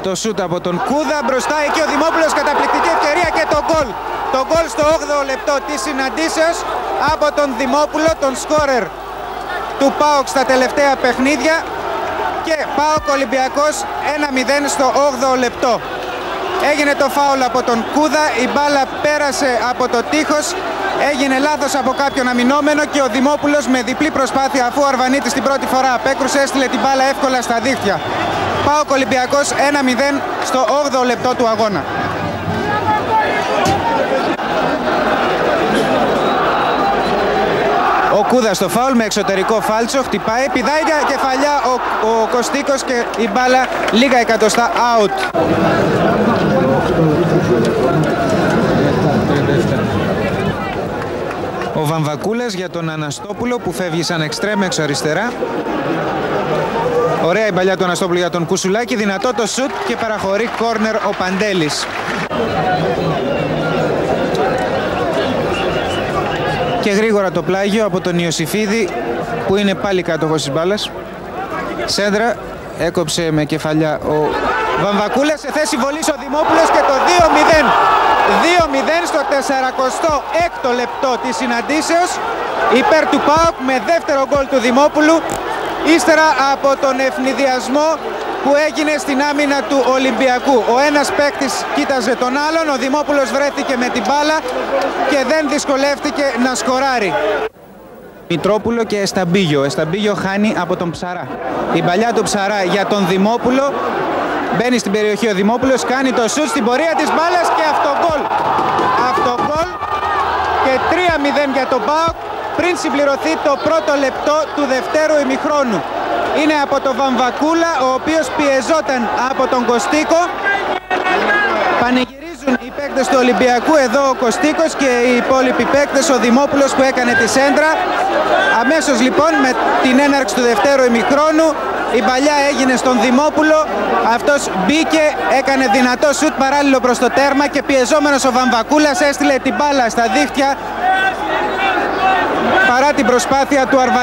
Το σούτ από τον Κούδα, μπροστά εκεί ο Δημόπουλος, καταπληκτική ευκαιρία και το γκολ. Το γκολ στο 8ο λεπτό της συναντήσεως από τον Δημόπουλο, τον σκόρερ του ΠΑΟΚ στα τελευταία παιχνίδια. Και ΠΑΟΚ Ολυμπιακός 1-0 στο 8ο λεπτό. Έγινε το φάουλ από τον Κούδα, η μπάλα πέρασε από το τείχος, έγινε λάθος από κάποιον αμυνόμενο και ο Δημόπουλος με διπλή προσπάθεια, αφού ο Αρβανίτης την πρώτη φορά απέκρουσε, έστειλε την μπάλα εύκολα στα δίχτυα. ΠΑΟΚ Ολυμπιακός 1-0 στο 8ο λεπτό του αγώνα. Ο Κούδας στο φάουλ με εξωτερικό φάλτσο, χτυπάει, πηδάει για κεφαλιά ο Κωστίκος και η μπάλα λίγα εκατοστά out. Ο Βαμβακούλας για τον Αναστόπουλο που φεύγει σαν εξτρέμ έξω αριστερά. Ωραία η παλιά του Αναστόπουλου για τον Κουσουλάκη, δυνατό το σουτ και παραχωρεί κόρνερ ο Παντέλης. Και γρήγορα το πλάγιο από τον Ιωσήφιδη που είναι πάλι κάτοχος της μπάλας. Σέντρα, έκοψε με κεφαλιά ο Βαμβακούλας, σε θέση βολής ο Δημόπουλος και το 2-0. 2-0 στο 46ο λεπτό της συναντήσεως υπέρ του ΠΑΟΚ με δεύτερο γκολ του Δημόπουλου ύστερα από τον ευνηδιασμό που έγινε στην άμυνα του Ολυμπιακού. Ο ένας παίκτης κοίταζε τον άλλον, ο Δημόπουλος βρέθηκε με την μπάλα και δεν δυσκολεύτηκε να σκοράρει. Μητρόπουλο και Εσταμπίγιο. Εσταμπίγιο χάνει από τον Ψαρά. Η παλιά του Ψαρά για τον Δημόπουλο. Μπαίνει στην περιοχή ο Δημόπουλος, κάνει το σουτ στην πορεία της μπάλας και αυτογκολ. Αυτογκολ και 3-0 για τον ΠΑΟΚ πριν συμπληρωθεί το πρώτο λεπτό του δευτέρου ημιχρόνου. Είναι από τον Βαμβακούλα, ο οποίος πιεζόταν από τον Κωστίκο. Πανηγυρίζουν οι παίκτες του Ολυμπιακού, εδώ ο Κωστίκος και οι υπόλοιποι παίκτες, ο Δημόπουλος που έκανε τη σέντρα. Αμέσως λοιπόν με την έναρξη του δευτέρου ημιχρόνου η παλιά έγινε στον Δημόπουλο, αυτός μπήκε, έκανε δυνατό σουτ παράλληλο προς το τέρμα και πιεζόμενος ο Βαμβακούλας έστειλε την μπάλα στα δίχτυα παρά την προσπάθεια του Αρβανίτη.